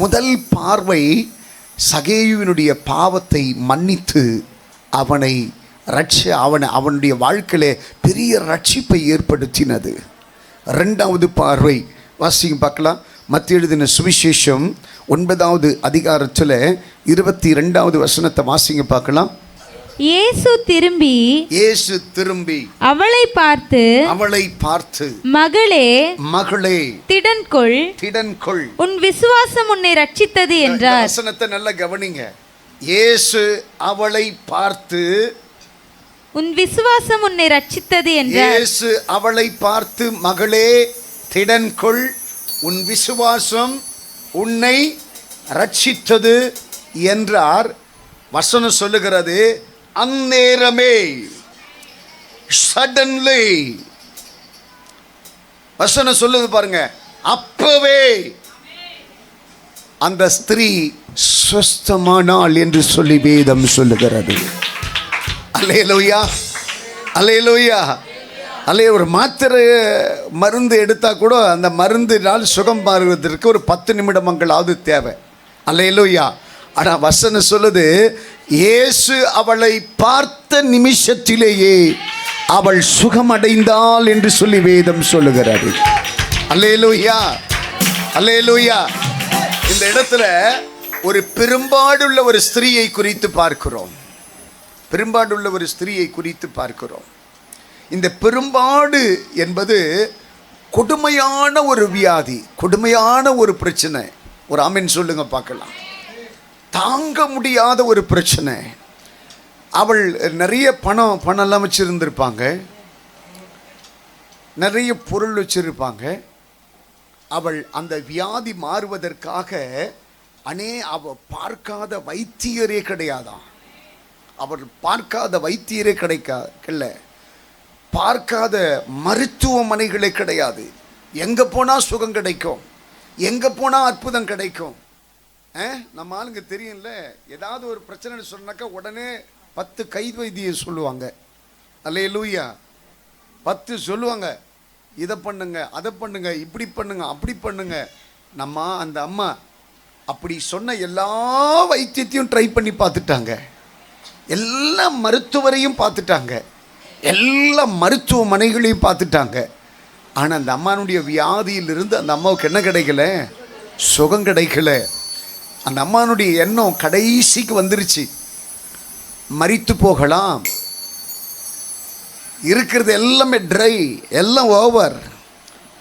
முதல் பார்வை சகேயுவினுடைய பாவத்தை மன்னித்து அவனை அவனுடைய வாழ்க்கையிலே பெரிய ரட்சிப்பை ஏற்படுத்தினது. இரண்டாவது பார்வை வாசிங்க பார்க்கலாம். மத்திய எழுதின சுவிசேஷம் 9வது அதிகாரத்தில் 22வது வசனத்தை வாசிங்க பார்க்கலாம். இயேசு திரும்பி அவளை பார்த்து மகளே திடன்கொள் உன் விசுவாசம் உன்னை ரட்சித்தது என்றார். வசனத்தை நல்லா கவனிங்க. இயேசு அவளை பார்த்து உன் விசுவாசம் உன்னை ரட்சித்தது என்றார். இயேசு அவளை பார்த்து மகளே திடன்கொள் உன் விசுவாசம் உன்னை ரட்சித்தது என்றார். வசனம் சொல்லுகிறது, அந்நேரமே சடன்லி, வசனம் சொல்லுது பாருங்க, அப்பவே அந்த ஸ்திரீ சுஸ்தமானாள் என்று சொல்லி வேதம் சொல்லுகிறது. அல்லேலூயா, அல்லேலூயா. ஒரு மாத்திரை மருந்து எடுத்தால் கூட அந்த மருந்தினால் சுகம் பாருவதற்கு ஒரு 10 நிமிடங்களாவது தேவை. அல்லேலூயா. ஆனால் வசனம் சொல்லுது, இயேசு அவளை பார்த்த நிமிஷத்திலேயே அவள் சுகமடைந்தாள் என்று சொல்லி வேதம் சொல்லுகிறது. அல்லேலூயா, அல்லேலூயா. இந்த இடத்துல ஒரு பெரும்பாடுள்ள ஒரு ஸ்திரீயை குறித்து பார்க்கிறோம். பெரும்பாடுள்ள ஒரு ஸ்திரீயை குறித்து பார்க்கிறோம். இந்த பெரும்பாடு என்பது கொடுமையான ஒரு வியாதி, கொடுமையான ஒரு பிரச்சனை. ஒரு ஆமென் சொல்லுங்க பார்க்கலாம். தாங்க முடியாத ஒரு பிரச்சனை. அவள் நிறைய பணம்லாம் வச்சுருந்துருப்பாங்க, நிறைய பொருள் வச்சுருப்பாங்க. அவள் அந்த வியாதி மாறுவதற்காக அவள் பார்க்காத வைத்தியரே கிடையாதான். அவள் பார்க்காத வைத்தியரே கிடைக்கல, பார்க்காத மருத்துவமனைகளே கிடையாது. எங்கே போனால் சுகம் கிடைக்கும், எங்கே போனால் அற்புதம் கிடைக்கும். நம்ம ஆளுங்க தெரியும்ல, ஏதாவது ஒரு பிரச்சனைன்னு சொன்னாக்கா உடனே 10 கை வைத்தியம் சொல்லுவாங்க. அல்லேலூயா. 10 சொல்லுவாங்க, இதை பண்ணுங்க, அதை பண்ணுங்க, இப்படி பண்ணுங்க, அப்படி பண்ணுங்க. அந்த அம்மா அப்படி சொன்ன எல்லா வைத்தியத்தையும் ட்ரை பண்ணி பார்த்துட்டாங்க, எல்லா மருத்துவரையும் பார்த்துட்டாங்க, எல்லா மருத்துவமனைகளையும் பார்த்துட்டாங்க. ஆனால் அந்த அம்மானுடைய வியாதியிலிருந்து அந்த அம்மாவுக்கு என்ன கிடைக்கல? சுகம் கிடைக்கல. அந்த அம்மானுடைய எண்ணம் கடைசிக்கு வந்துருச்சு, மரித்து போகலாம், இருக்கிறது எல்லாமே ட்ரை, எல்லாம் ஓவர்,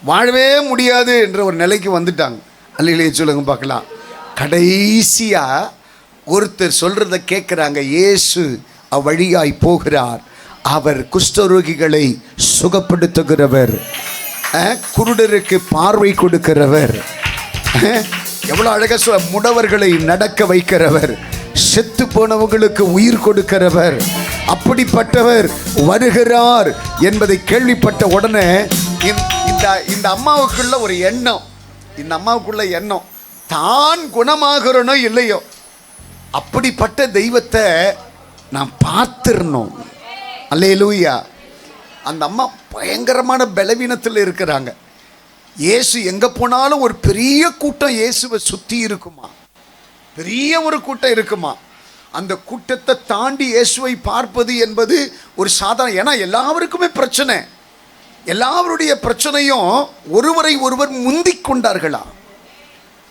வாழவே முடியாது என்ற ஒரு நிலைக்கு வந்துட்டாங்க. அல்லையிலே சொல்லுங்க பார்க்கலாம். கடைசியாக ஒருத்தர் சொல்கிறத கேட்குறாங்க. இயேசு அவ்வழியாய் போகிறார், அவர் குஷ்டரோகிகளை சுகப்படுத்துகிறவர், குருடருக்கு பார்வை கொடுக்கிறவர், எவ்வளோ அழகாக முடவர்களை நடக்க வைக்கிறவர், செத்து போனவங்களுக்கு உயிர் கொடுக்கிறவர், அப்படிப்பட்டவர் வருகிறார் என்பதை கேள்விப்பட்ட உடனே இந்த அம்மாவுக்குள்ள ஒரு எண்ணம், இந்த அம்மாவுக்குள்ள எண்ணம், தான் குணமாகிறனோ இல்லையோ அப்படிப்பட்ட தெய்வத்தை நான் பார்த்துடணும். அல்லேலூயா. அந்த அம்மா பயங்கரமான பலவீனத்தில் இருக்கிறாங்க. இயேசு எங்கே போனாலும் ஒரு பெரிய கூட்டம் இயேசுவை சுற்றி இருக்குமா, பெரிய ஒரு கூட்டம் இருக்குமா. அந்த கூட்டத்தை தாண்டி இயேசுவை பார்ப்பது என்பது ஒரு சாதாரண, ஏன்னா எல்லாருக்குமே பிரச்சனை, எல்லாருடைய பிரச்சனையும் ஒருவரை ஒருவர் முந்திக் கொண்டார்களா.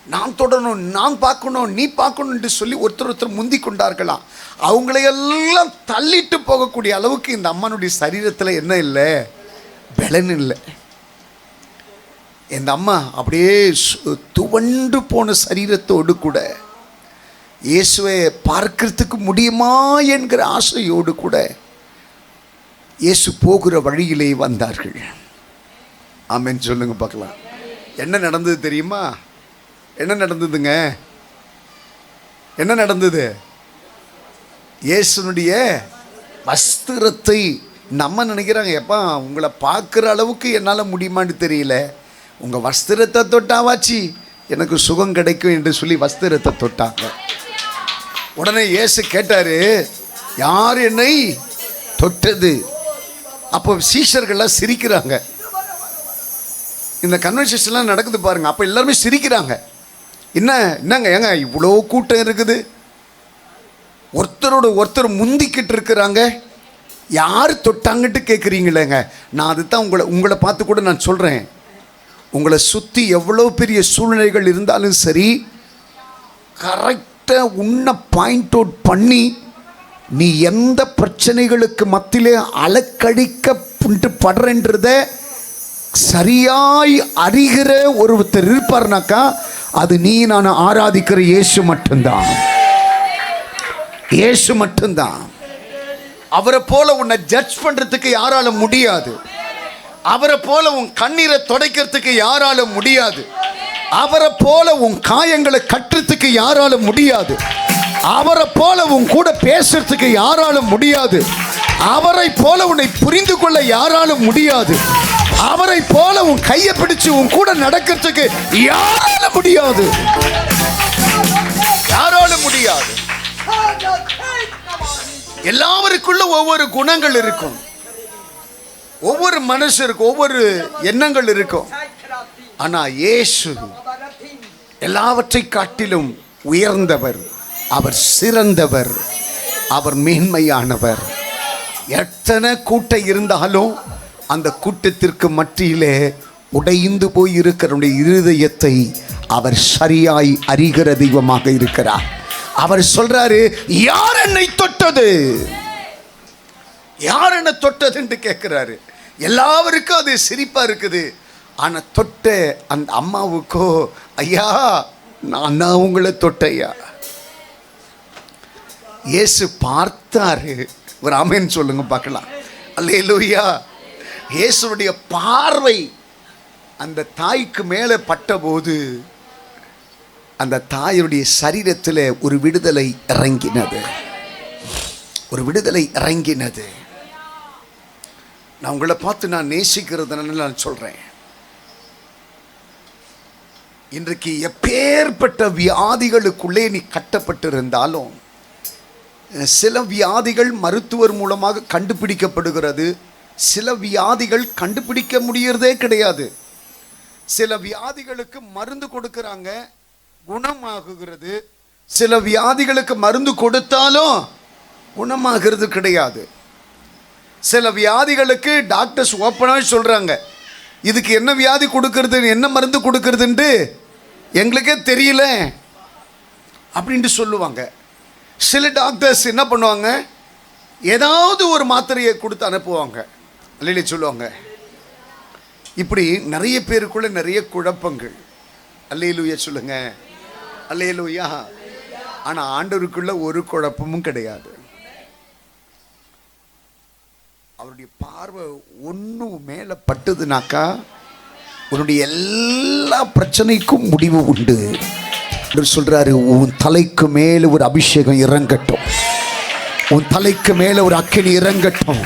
நான் தொடரணும், நான் பார்க்கணும், நீ பார்க்கணும் என்று சொல்லி ஒருத்தர் முந்தி கொண்டார்களாம். அவங்களையெல்லாம் தள்ளிட்டு போகக்கூடிய அளவுக்கு இந்த அம்மானுடைய சரீரத்தில் என்ன இல்லை? பலன் இல்லை. இந்த அம்மா அப்படியே துவண்டு போன சரீரத்தோடு கூட இயேசுவை பார்க்கறதுக்கு முடியுமா என்கிற ஆசையோடு கூட இயேசு போகிற வழியிலே வந்தார்கள். ஆமென் சொல்லுங்க பார்க்கலாம். என்ன நடந்தது தெரியுமா? என்ன நடந்ததுங்க? என்ன நடந்தது? இயேசுனுடைய வஸ்திரத்தை நம்ம நினைக்கிறாங்க, எப்பா உங்களை பார்க்குற அளவுக்கு என்னால் முடியுமான்னு தெரியல, உங்கள் வஸ்திரத்தை தொட்டாவாச்சு எனக்கு சுகம் கிடைக்கும் என்று சொல்லி வஸ்திரத்தை தொட்டாங்க. உடனே இயேசு கேட்டார், யார் என்னை தொட்டது? அப்போ சீஷர்கள்லாம் சிரிக்கிறாங்க. இந்த கன்வென்ஷன்லாம் நடக்குது பாருங்க. அப்போ எல்லாருமே சிரிக்கிறாங்க. என்னங்க ஏங்க இவ்வளோ கூட்டம் இருக்குது, ஒருத்தரோட ஒருத்தர் முந்திக்கிட்டு இருக்கிறாங்க, யார் தொட்டாங்கட்டு கேட்குறீங்களேங்க. நான் அதுதான் உங்களை பார்த்து கூட நான் சொல்கிறேன், உங்களை சுற்றி எவ்வளோ பெரிய சூழ்நிலைகள் இருந்தாலும் சரி, கரெக்டாக உன்னை பாயிண்ட் அவுட் பண்ணி நீ எந்த பிரச்சனைகளுக்கு மத்தியிலே அலக்கடிக்க படுறன்றத சரியாய் அறிகிற ஒருத்தர் இருப்பார்னாக்கா அது நீ நான் ஆராதிக்கிற இயேசு மட்டும்தான். இயேசு மட்டும்தான். அவரை போல உன்னை ஜட்ஜ் பண்றதுக்கு யாரால முடியாது. அவரை போல உன் கண்ணீரை துடைக்கிறதுக்கு யாரால முடியாது. அவரை போல உன் காயங்களை கட்டுறதுக்கு யாரால முடியாது. அவரை போல உன் கூட பேசுறதுக்கு யாரால முடியாது. அவரை போல உன்னை புரிந்து கொள்ள யாரால முடியாது. அவரை போல உன் கையை பிடிச்சு உன் கூட நடக்கிறதுக்கு யாரால முடியாது. யாரால முடியாது. எல்லாருக்குள்ள ஒவ்வொரு குணங்கள் இருக்கும், ஒவ்வொரு மனுஷருக்கு ஒவ்வொரு எண்ணங்கள் இருக்கும். ஆனா இயேசு எல்லாவற்றை காட்டிலும் உயர்ந்தவர், அவர் சிறந்தவர், அவர் மேன்மையானவர். எத்தனை கூட்டம் இருந்தாலும் அந்த கூட்டத்திற்கு மத்தியிலே உடைந்து போய் இருக்கிற இருதயத்தை அவர் சரியாய் அறிகிற தெய்வமாக இருக்கிறார். அவர் சொல்றாரு, யார் என்னை தொட்டது, யார் என்னை தொட்டது என்று கேட்கிறாரு. எல்லாருக்கும் அது சிரிப்பா இருக்குது. ஆனா தொட்ட அந்த அம்மாவுக்கோ, ஐயா நான் தான் உங்களை தொட்டையா. இயேசு பார்த்தாரு. ஒரு ஆமென் சொல்லுங்க பார்க்கலாம். அல்லேலூயா. இயேசுடைய பார்வை அந்த தாய்க்கு மேலே பட்டபோது அந்த தாயுடைய சரீரத்தில் ஒரு விடுதலை இறங்கினது, ஒரு விடுதலை இறங்கினது. நான் உங்களை பார்த்து நான் நேசிக்கிறதுனால நான் சொல்றேன், இன்றைக்கு எப்பேற்பட்ட வியாதிகளுக்குள்ளே நீ கட்டப்பட்டிருந்தாலும், சில வியாதிகள் மருத்துவர் மூலமாக கண்டுபிடிக்கப்படுகிறது, சில வியாதிகள் கண்டுபிடிக்க முடியறதே கிடையாது. சில வியாதிகளுக்கு மருந்து கொடுக்கறாங்க, குணமாகுகிறது. சில வியாதிகளுக்கு மருந்து கொடுத்தாலும் குணமாகிறது கிடையாது. சில வியாதிகளுக்கு டாக்டர்ஸ் ஓப்பனாக சொல்றாங்க, இதுக்கு என்ன வியாதி கொடுக்கறது, என்ன மருந்து கொடுக்கறதுன்ட்டு எங்களுக்கே தெரியல அப்படின்ட்டு சொல்லுவாங்க. சில டாக்டர்ஸ் என்ன பண்ணுவாங்க, ஏதாவது ஒரு மாத்திரையை கொடுத்து அனுப்புவாங்க, அல்லையிலே சொல்லுவாங்க. இப்படி நிறைய பேருக்குள்ள நிறைய குழப்பங்கள். அல்லேலூயா சொல்லுங்க, அல்லேலூயா. ஆனா ஆண்டவருக்குள்ள ஒரு குழப்பமும் கிடையாது. அவருடைய பார்வை ஒன்று மேலே பட்டதுனாக்கா உன்னுடைய எல்லா பிரச்சனைக்கும் முடிவு உண்டு. சொல்றாரு, உன் தலைக்கு மேல ஒரு அபிஷேகம் இறங்கட்டும், உன் தலைக்கு மேல ஒரு அக்கினி இறங்கட்டும்,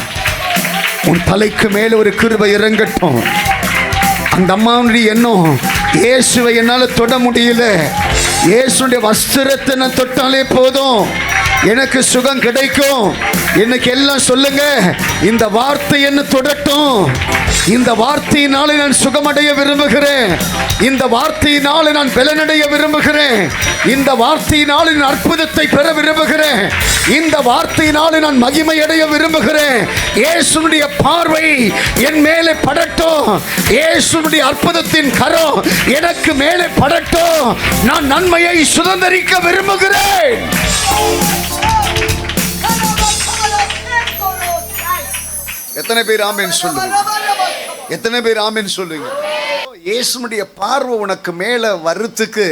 உன் தலைக்கு மேல ஒரு கிருபை இறங்கட்டும். அந்த அம்மாவுடைய எண்ணம், இயேசுவை என்னால தொட முடியல, இயேசுடைய வஸ்திரத்தை நான் தொட்டாலே போதும் எனக்கு சுகம் கிடைக்கும். இன்னைக்கு எல்லாம் சொல்லுங்க, இந்த வார்த்தை என்ன தொடட்டும். இந்த வார்த்தையினாலே நான் சுகமடைய விரும்புகிறேன், இந்த வார்த்தையினாலே நான் பலனடைய விரும்புகிறேன், இந்த வார்த்தையினாலே நான் அற்புதத்தை பெற விரும்புகிறேன், இந்த வார்த்தையினாலே நான் மகிமை அடைய விரும்புகிறேன். இயேசுனுடைய பார்வை என் மேலே படட்டும், இயேசுனுடைய அற்புதத்தின் கரம் எனக்கு மேலே படட்டும். நான் நன்மையை சுதந்தரிக்க விரும்புகிறேன். எத்தனை பேர் ஆமென் சொல்லுங்க? எத்தனை பேர் ஆமென் சொல்லுங்க? இயேசுனுடைய பார்வை உனக்கு மேல வரத்துக்கு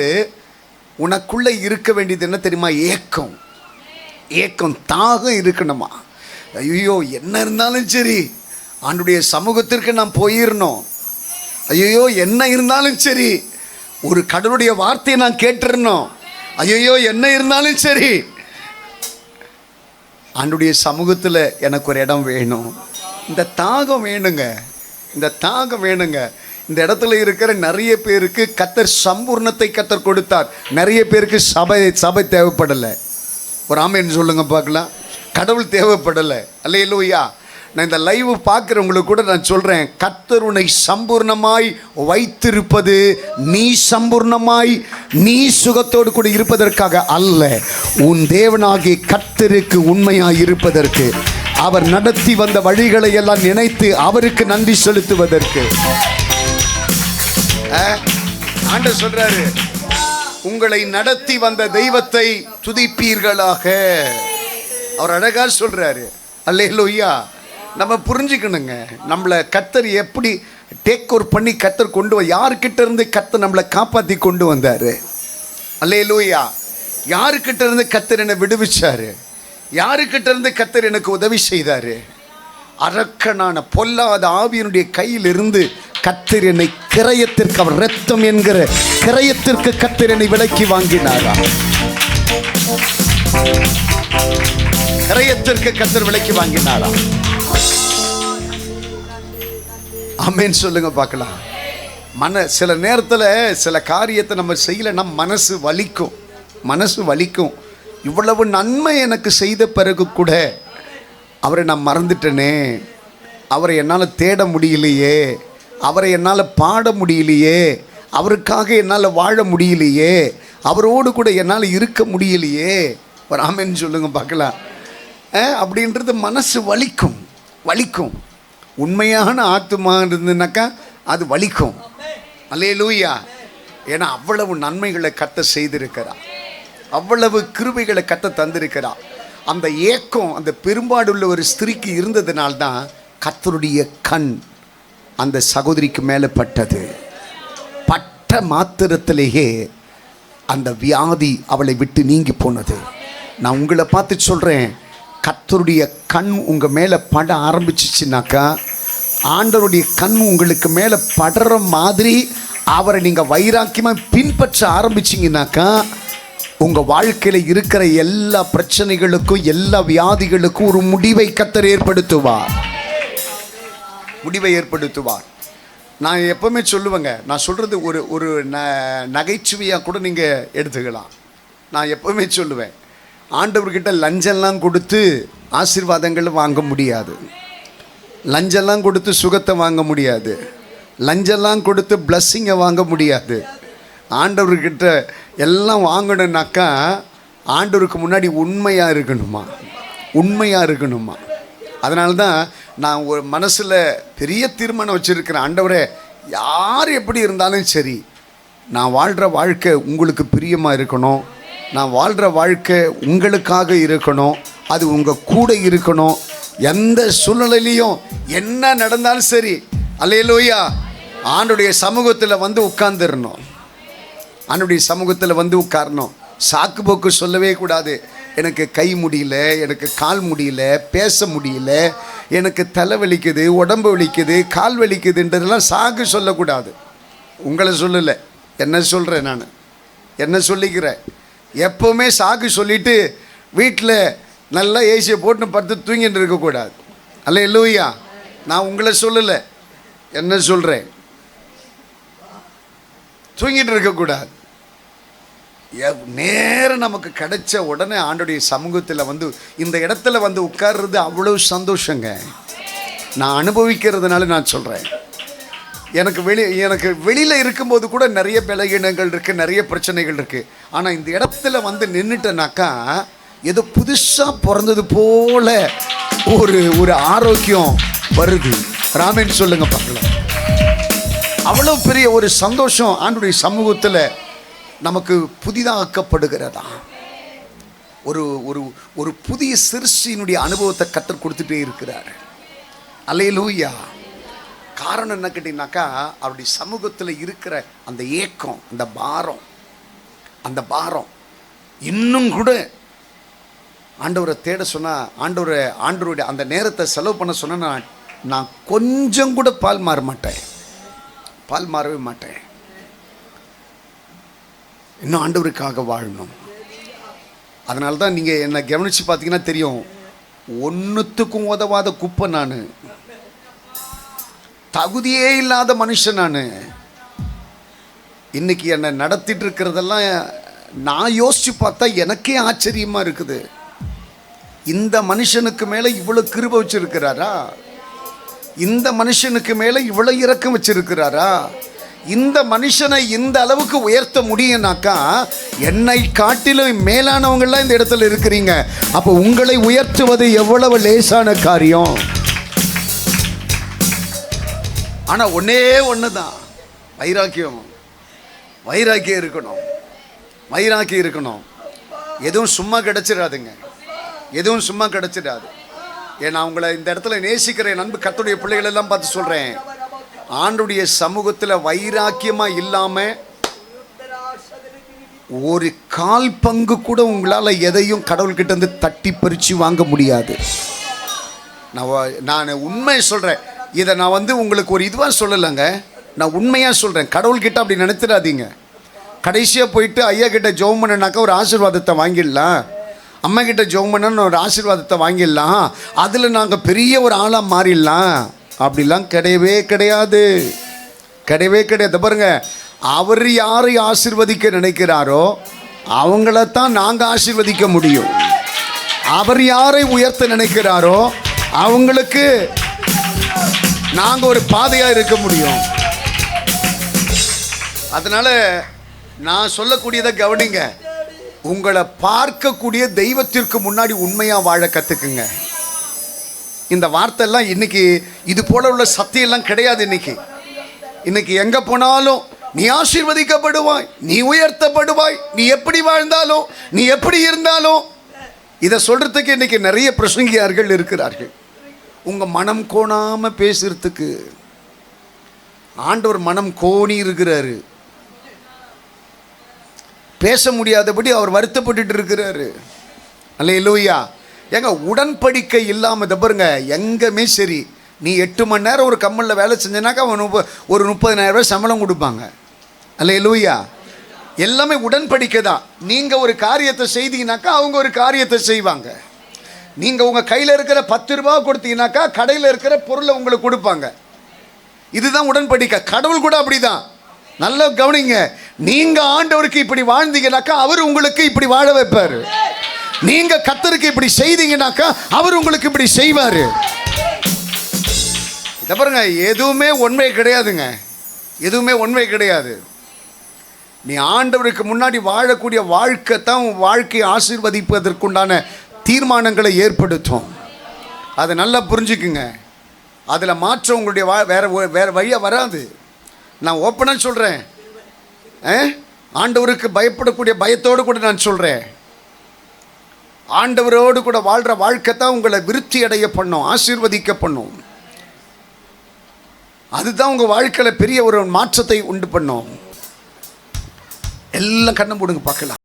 உனக்குள்ள இருக்க வேண்டியது என்ன தெரியுமா? ஏக்கம், ஏக்கம், தாகம் இருக்கணுமா? ஐயோ என்ன இருந்தாலும் சரி ஆண்டுடைய சமூகத்திற்கு நான் போயிடணும், ஐயோ என்ன இருந்தாலும் சரி ஒரு கடவுளுடைய வார்த்தையை நான் கேட்டுறணும், ஐயோ என்ன இருந்தாலும் சரி ஆண்டுடைய சமூகத்தில் எனக்கு ஒரு இடம் வேணும். இந்த தாகம் வேணுங்க, இந்த தாகம் வேணுங்க. இந்த இடத்துல இருக்கிற நிறைய பேருக்கு கர்த்தர் சம்பூர்ணத்தை கர்த்தர் கொடுத்தார், நிறைய பேருக்கு சபை தேவைப்படலை. ஒரு ஆமென் சொல்லுங்க பார்க்கலாம். கடவுள் தேவைப்படலை. அல்லேலூயா. நான் இந்த லைவ் பார்க்குறவங்களுக்கு கூட நான் சொல்கிறேன், கர்த்தர் உன்னை சம்பூர்ணமாய் வைத்திருப்பது நீ சம்பூர்ணமாய் நீ சுகத்தோடு கூட இருப்பதற்காக அல்ல, உன் தேவனாகிய கர்த்தருக்கு உண்மையாய் இருப்பதற்கு, அவர் நடத்தி வந்த வழிகளை எல்லாம் நினைத்து அவருக்கு நன்றி செலுத்துவதற்கு. ஆண்டவர் சொல்றாரு, உங்களை நடத்தி வந்த தெய்வத்தை துதிப்பீர்களாக. அவர் அழகா சொல்றாரு. அல்லேலூயா. நம்ம புரிஞ்சுக்கணுங்க, நம்மளை கர்த்தர் எப்படி டேக் ஓவர் பண்ணி கர்த்தர் கொண்டு யாருக்கிட்ட இருந்து கர்த்தர் நம்மளை காப்பாற்றி கொண்டு வந்தார். அல்லேலூயா. யாருக்கிட்ட இருந்து கர்த்தர் என்னை விடுவிச்சாரு, யாருக்கிட்ட இருந்து கர்த்தர் எனக்கு உதவி செய்தார். அரக்கனான பொல்லாத ஆவியினுடைய கையில் இருந்து கர்த்தர் என்னை கிரயத்திற்கு, அவர் இரத்தம் என்கிற கிரயத்திற்கு கர்த்தர் என்னை விலக்கி வாங்கினாரா. கிரயத்திற்கு கர்த்தர் விலக்கி வாங்கினாரா. ஆமென் சொல்லுங்க பார்க்கலாம். சில நேரத்தில் சில காரியத்தை நம்ம செய்யலைன்னா மனசு வலிக்கும், மனசு வலிக்கும். இவ்வளவு நன்மை எனக்கு செய்த பிறகு கூட அவரை நான் மறந்துட்டேனே, அவரை என்னால் தேட முடியலையே, அவரை என்னால் பாட முடியலையே, அவருக்காக என்னால் வாழ முடியலையே, அவரோடு கூட என்னால் இருக்க முடியலையே. ஒரு ஆமென் சொல்லுங்க பார்க்கலாம். அப்படின்றது மனசு வலிக்கும், வலிக்கும். உண்மையான ஆத்துமா இருந்துனாக்கா அது வலிக்கும். அல்லேலூயா. ஏன்னா அவ்வளவு நன்மைகளை கர்த்தர் செய்திருக்கிறார், அவ்வளவு கிருபைகளை கர்த்தர் தந்திருக்கிறார். அந்த ஏக்கம் அந்த பெரும்பாடுள்ள ஒரு ஸ்திரீக்கு இருந்ததுனால்தான் கர்த்தருடைய கண் அந்த சகோதரிக்கு மேலே பட்டது. பட்ட மாத்திரத்திலேயே அந்த வியாதி அவளை விட்டு நீங்கி போனது. நான் உங்களை பார்த்து சொல்கிறேன், கர்த்தருடைய கண் உங்கள் மேலே பட ஆரம்பிச்சிச்சுனாக்கா, ஆண்டவருடைய கண் உங்களுக்கு மேலே படுற மாதிரி அவரை நீங்கள் வைராக்கியமாக பின்பற்ற ஆரம்பிச்சிங்கனாக்கா, உங்கள் வாழ்க்கையில் இருக்கிற எல்லா பிரச்சனைகளுக்கும் எல்லா வியாதிகளுக்கும் ஒரு முடிவை கர்த்தர் ஏற்படுத்துவார், முடிவை ஏற்படுத்துவார். நான் எப்போவுமே சொல்லுவேங்க, நான் சொல்கிறது ஒரு நகைச்சுவையாக கூட நீங்கள் எடுத்துக்கலாம். நான் எப்போவுமே சொல்லுவேன், ஆண்டவர்கிட்ட லஞ்சம்லாம் கொடுத்து ஆசீர்வாதங்கள் வாங்க முடியாது, லஞ்சம்லாம் கொடுத்து சுகத்தை வாங்க முடியாது, லஞ்சம்லாம் கொடுத்து பிளஸ்ஸிங்கை வாங்க முடியாது. ஆண்டவர்கிட்ட எல்லாம் வாங்கணுன்னாக்கா ஆண்டவருக்கு முன்னாடி உண்மையாக இருக்கணுமா, உண்மையாக இருக்கணுமா. அதனால தான் நான் ஒரு மனசில் பெரிய தீர்மானம் வச்சுருக்கிறேன், ஆண்டவரே யார் எப்படி இருந்தாலும் சரி, நான் வாழ்கிற வாழ்க்கை உங்களுக்கு பிரியமாக இருக்கணும், நான் வாழ்கிற வாழ்க்கை உங்களுக்காக இருக்கணும், அது உங்கள் கூட இருக்கணும். எந்த சூழ்நிலையிலையும் என்ன நடந்தாலும் சரி, அல்லேலூயா, ஆண்டுடைய சமூகத்தில் வந்து உட்கார்ந்துடணும், ஆண்டுடைய சமூகத்தில் வந்து உட்காரணும். சாக்கு போக்கு சொல்லவே கூடாது. எனக்கு கை முடியல, எனக்கு கால் முடியல, பேச முடியல, எனக்கு தலை வலிக்குது, உடம்பு வலிக்குது, கால் வலிக்குதுன்றதெல்லாம் சாக்கு சொல்லக்கூடாது. உங்களை சொல்லலை, என்ன சொல்கிறேன், நான் என்ன சொல்லிக்கிறேன். எப்போவுமே சாக்கு சொல்லிவிட்டு வீட்டில் நல்லா ஏசியை போட்டு படுத்து தூங்கிட்டு இருக்கக்கூடாது. அல்லேலூயா. நான் உங்களை சொல்லலை, என்ன சொல்கிறேன், தூங்கிட்டு இருக்கக்கூடாது. நேரம் நமக்கு கிடைச்ச உடனே ஆண்டோடைய சமூகத்தில் வந்து இந்த இடத்துல வந்து உட்கார்றது அவ்வளோ சந்தோஷங்க. நான் அனுபவிக்கிறதுனால நான் சொல்கிறேன். எனக்கு வெளியில் இருக்கும்போது கூட நிறைய பலகீனங்கள் இருக்குது, நிறைய பிரச்சனைகள் இருக்குது. ஆனால் இந்த இடத்துல வந்து நின்றுட்டேனாக்கா ஏதோ புதுசாக பிறந்தது போல ஒரு ஆரோக்கியம் வருது. ராமன் சொல்லுங்க பார்க்கலாம். அவ்வளோ பெரிய ஒரு சந்தோஷம் ஆண்டுடைய சமூகத்தில் நமக்கு புதிதாக்கப்படுகிறதா. ஒரு ஒரு ஒரு புதிய சிருஷ்டியினுடைய அனுபவத்தை கர்த்தர் கொடுத்துட்டே இருக்கிறார். அல்லேலூயா. காரணம் என்ன கேட்டீங்கன்னாக்கா, அவருடைய சமூகத்தில் இருக்கிற அந்த ஏக்கம், அந்த பாரம் இன்னும் கூட ஆண்டவரை தேட சொன்னால், ஆண்டவருடைய அந்த நேரத்தை செலவு பண்ண சொன்னால் நான் கொஞ்சம் கூட பால் மாறவே மாட்டேன். இன்னும் ஆண்டவருக்காக வாழணும். அதனால தான் நீங்கள் என்னை கவனித்து பார்த்தீங்கன்னா தெரியும், ஒன்றுத்துக்கும் உதவாத குப்பை நான், தகுதியே இல்லாத மனுஷன் நான். இன்னைக்கு என்னை நடத்திட்டு இருக்கிறதெல்லாம் நான் யோசித்து பார்த்தா எனக்கே ஆச்சரியமாக இருக்குது. இந்த மனுஷனுக்கு மேலே இவ்வளோ கிருபை வச்சிருக்கிறாரா? இந்த மனுஷனுக்கு மேலே இவ்வளோ இரக்கம் வச்சிருக்கிறாரா? இந்த மனுஷனை இந்த அளவுக்கு உயர்த்த முடியும்னாக்கா என்னை காட்டிலும் மேலானவங்களாம் இந்த இடத்துல இருக்கிறீங்க. அப்போ உங்களை உயர்த்துவது எவ்வளவு லேசான காரியம். ஆனால் ஒன்னே ஒன்று தான், வைராக்கியம். வைராக்கியம் இருக்கணும், வைராக்கியம் இருக்கணும். எதுவும் சும்மா கிடைச்சிடாதுங்க, எதுவும் சும்மா கிடைச்சிடாது. ஏன்னா உங்களை இந்த இடத்துல நேசிக்கிற அன்பு கர்த்தருடைய பிள்ளைகள் எல்லாம் பார்த்து சொல்கிறேன், ஆண்டுடைய சமூகத்தில் வைராக்கியமாக இல்லாமல் ஒரு கால் பங்கு கூட உங்களால் எதையும் கடவுள்கிட்ட இருந்து தட்டி பறித்து வாங்க முடியாது. நான் உண்மையை சொல்கிறேன். இதை நான் உங்களுக்கு ஒரு இதுவாக சொல்லலைங்க, நான் உண்மையாக சொல்கிறேன். கடவுள்கிட்ட அப்படி நினைத்துடாதீங்க. கடைசியாக போயிட்டு ஐயா கிட்ட ஜெபம் பண்ணனாக்கா ஒரு ஆசீர்வாதத்தை வாங்கிடலாம், அம்மா கிட்ட ஜெபம் பண்ணன்னு ஒரு ஆசீர்வாதத்தை வாங்கிடலாம், அதில் நாங்கள் பெரிய ஒரு ஆளாக மாறிடலாம். அப்படிலாம் கிடையவே கிடையாது, கிடையவே கிடையாது. பாருங்க, அவர் யாரை ஆசீர்வதிக்க நினைக்கிறாரோ அவங்களத்தான் நாங்கள் ஆசீர்வதிக்க முடியும். அவர் யாரை உயர்த்த நினைக்கிறாரோ அவங்களுக்கு நாங்கள் ஒரு பாதையாக இருக்க முடியும். அதனால் நான் சொல்லக்கூடியதை கவனிங்க. உங்களை பார்க்கக்கூடிய தெய்வத்திற்கு முன்னாடி உண்மையாக வாழ கற்றுக்குங்க. இந்த வார்த்தையெல்லாம் இன்னைக்கு இது போல உள்ள சத்தியெல்லாம் கிடையாது. இன்னைக்கு எங்கே போனாலும் நீ ஆசீர்வதிக்கப்படுவாய், நீ உயர்த்தப்படுவாய், நீ எப்படி வாழ்ந்தாலும், நீ எப்படி இருந்தாலும், இதை சொல்கிறதுக்கு இன்னைக்கு நிறைய பிரசங்கியார்கள் இருக்கிறார்கள். உங்கள் மனம் கோணாமல் பேசுறதுக்கு ஆண்டவர் மனம் கோணி இருக்கிறாரு. பேச முடியாதபடி அவர் வருத்தப்பட்டு இருக்கிறாரு. அல்லேலூயா. ஏங்க, உடன்படிக்கை இல்லாமல் இதை பாருங்க, எங்கேயுமே சரி, நீ 8 மணி நேரம் ஒரு கம்மலில் வேலை செஞ்சனாக்கா அவன் ஒரு 30,000 ரூபாய் சம்பளம் கொடுப்பாங்க. அல்லேலூயா. எல்லாமே உடன்படிக்கை தான். நீங்கள் ஒரு காரியத்தை செய்தீங்கனாக்கா அவங்க ஒரு காரியத்தை செய்வாங்க. நீங்கள் உங்கள் கையில் இருக்கிற 10 ரூபா கொடுத்தீங்கன்னாக்கா கடையில் இருக்கிற பொருளை உங்களுக்கு கொடுப்பாங்க. இதுதான் உடன்படிக்கை. கடவுள் கூட அப்படிதான். நல்லா கவனிங்க. நீங்கள் ஆண்டவருக்கு இப்படி வாழ்ந்தீங்கன்னாக்கா அவர் உங்களுக்கு இப்படி வாழ வைப்பார். நீங்க கர்த்தருக்கு இப்படி செய்தீங்கன்னாக்கா அவர் உங்களுக்கு இப்படி செய்வார். இதை பாருங்க, எதுவுமே உண்மை கிடையாதுங்க, எதுவுமே உண்மை கிடையாது. நீ ஆண்டவருக்கு முன்னாடி வாழக்கூடிய வாழ்க்கை தான் உன் வாழ்க்கையை ஆசீர்வதிப்பதற்குண்டான தீர்மானங்களை ஏற்படுத்தும். அதை நல்லா புரிஞ்சுக்குங்க. அதில் மாற்றம் உங்களுடைய வேற வழியாக வராது. நான் ஓப்பனாக சொல்கிறேன். ஆண்டவருக்கு பயப்படக்கூடிய பயத்தோடு கூட நான் சொல்கிறேன், ஆண்டவரோடு கூட வாழ்கிற வாழ்க்கை தான் உங்களை விருத்தி அடைய பண்ணும், ஆசீர்வதிக்க பண்ணும். அதுதான் உங்கள் வாழ்க்கையில் பெரிய ஒரு மாற்றத்தை உண்டு பண்ணும். எல்லாம் கண்ணை மூடுங்க பார்க்கலாம்.